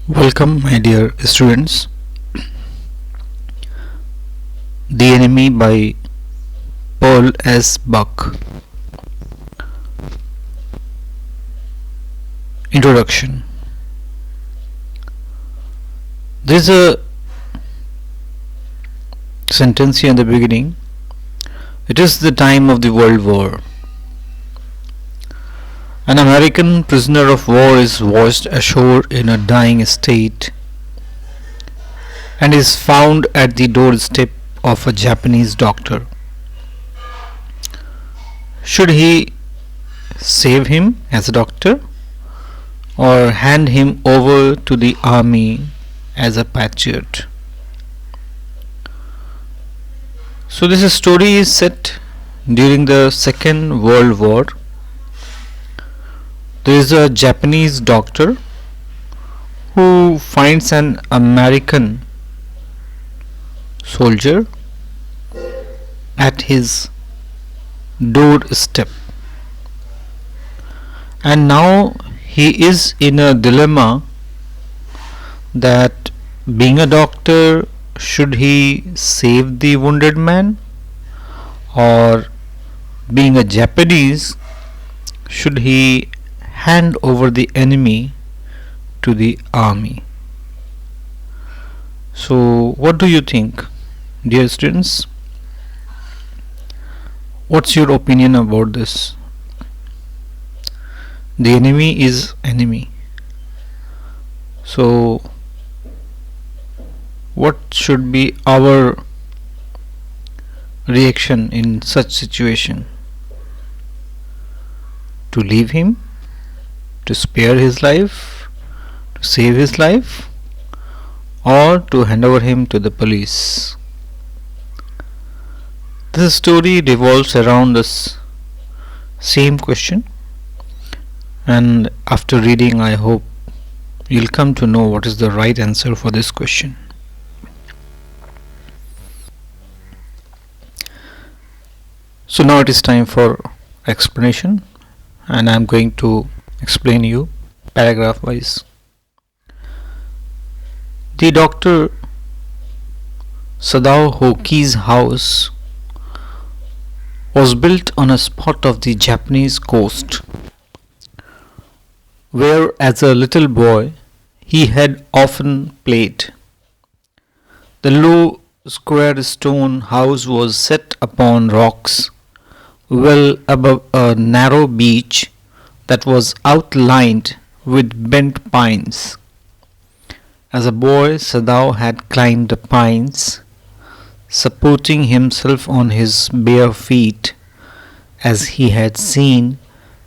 Welcome, my dear students. The Enemy by Paul S. Buck. Introduction. There is a sentence here in the beginning. It is the time of the World War. An American prisoner of war is washed ashore in a dying state and is found at the doorstep of a Japanese doctor. Should he save him as a doctor or hand him over to the army as a patriot? So this story is set during the Second World War. There is a Japanese doctor who finds an American soldier at his doorstep, and now he is in a dilemma that being a doctor, should he save the wounded man, or being a Japanese, should he hand over the enemy to the army? So what do you think, dear students? What's your opinion about this? The enemy is enemy. So what should be our reaction in such situation? To leave him? To spare his life? To save his life? Or to hand over him to the police? This story revolves around this same question, and after reading I hope you'll come to know what is the right answer for this question. So now it is time for explanation, and I'm going to explain you paragraph wise. The Dr. Sadao Hoki's house was built on a spot of the Japanese coast where as a little boy he had often played. The low square stone house was set upon rocks well above a narrow beach that was outlined with bent pines. As a boy, Sadao had climbed the pines, supporting himself on his bare feet, as he had seen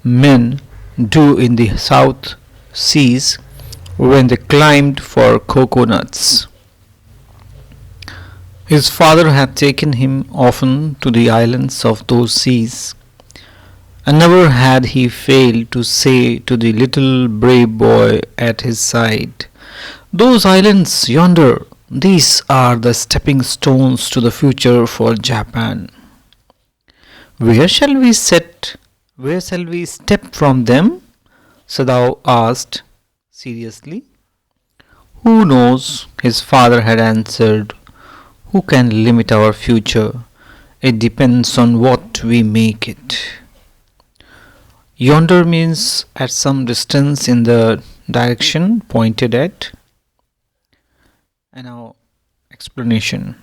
men do in the South Seas when they climbed for coconuts. His father had taken him often to the islands of those seas, and never had he failed to say to the little brave boy at his side, "Those islands yonder, these are the stepping stones to the future for Japan. Where shall we set? Where shall we step from them?" Sadao asked seriously. "Who knows?" his father had answered. "Who can limit our future? It depends on what we make it." Yonder means at some distance in the direction pointed at. And now explanation.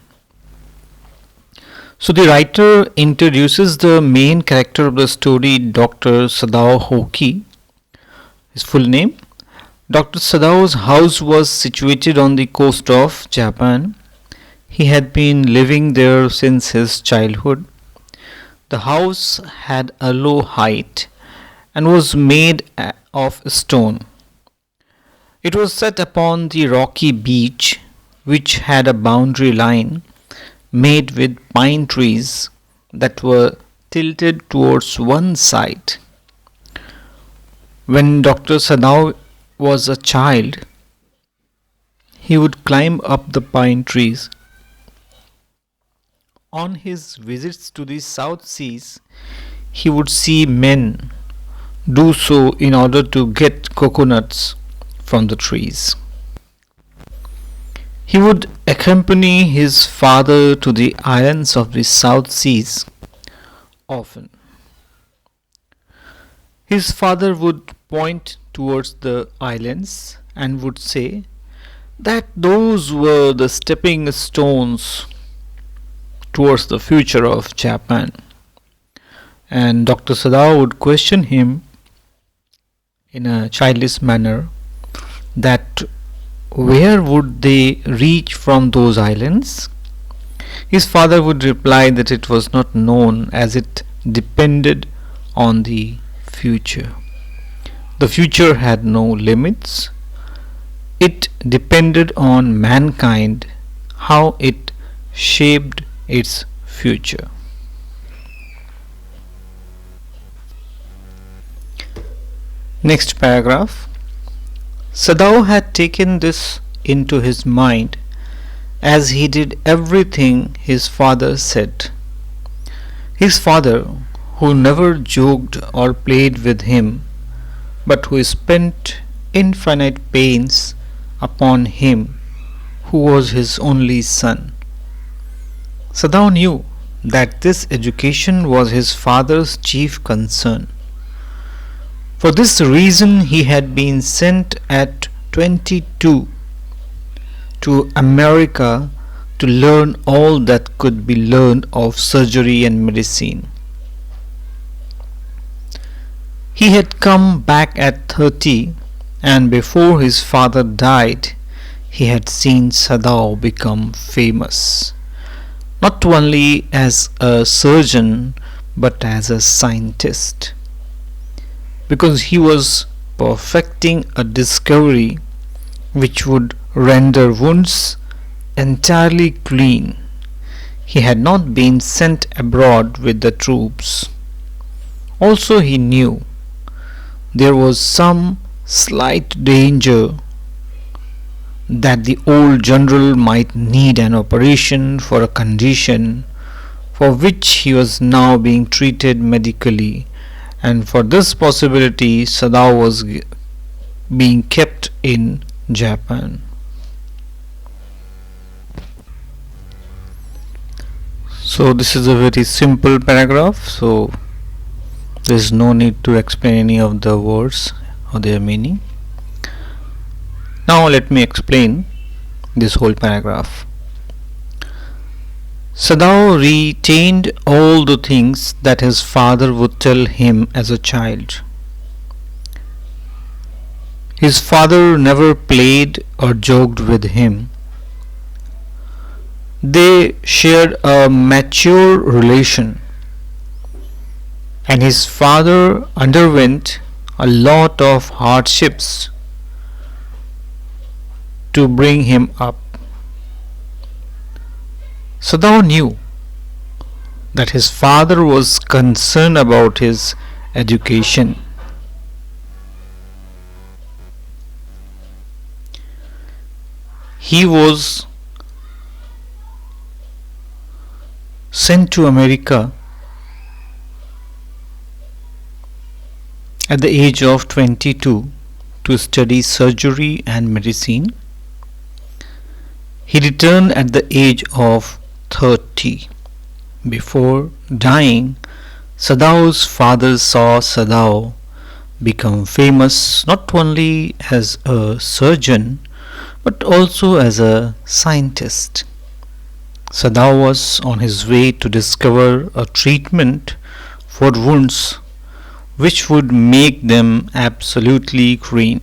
So the writer introduces the main character of the story, Dr. Sadao Hoki. His full name. Dr. Sadao's house was situated on the coast of Japan. He had been living there since his childhood. The house had a low height and was made of stone. It was set upon the rocky beach, which had a boundary line made with pine trees that were tilted towards one side. When Dr. Sadao was a child, he would climb up the pine trees. On his visits to the South Seas, he would see men do so in order to get coconuts from the trees. He would accompany his father to the islands of the South Seas often. His father would point towards the islands and would say that those were the stepping stones towards the future of Japan. And Dr. Sadao would question him in a childish manner that where would they reach from those islands? His father would reply that it was not known, as it depended on the future. The future had no limits. It depended on mankind, how it shaped its future. Next paragraph. Sadao had taken this into his mind, as he did everything his father said. His father, who never joked or played with him, but who spent infinite pains upon him, who was his only son. Sadao knew that this education was his father's chief concern. For this reason he had been sent at 22 to America to learn all that could be learned of surgery and medicine. He had come back at 30, and before his father died, he had seen Sadao become famous, not only as a surgeon but as a scientist, because he was perfecting a discovery which would render wounds entirely clean. He had not been sent abroad with the troops. Also he knew there was some slight danger that the old general might need an operation for a condition for which he was now being treated medically, and for this possibility Sadao was being kept in Japan. So this is a very simple paragraph, so there is no need to explain any of the words or their meaning. Now let me explain this whole paragraph. Sadao retained all the things that his father would tell him as a child. His father never played or joked with him. They shared a mature relation, and his father underwent a lot of hardships to bring him up. Sadao knew that his father was concerned about his education. He was sent to America at the age of 22 to study surgery and medicine. He returned at the age of 30. Before dying, Sadao's father saw Sadao become famous not only as a surgeon but also as a scientist. Sadao was on his way to discover a treatment for wounds which would make them absolutely clean.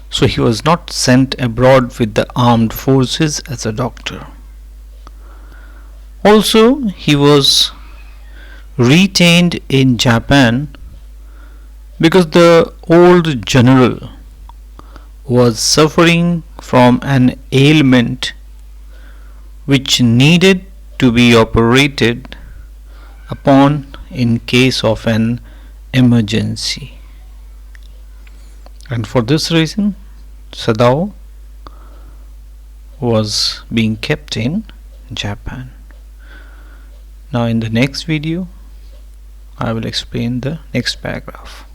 So he was not sent abroad with the armed forces as a doctor. Also, he was retained in Japan because the old general was suffering from an ailment which needed to be operated upon in case of an emergency. And for this reason, Sadao was being kept in Japan. Now in the next video, I will explain the next paragraph.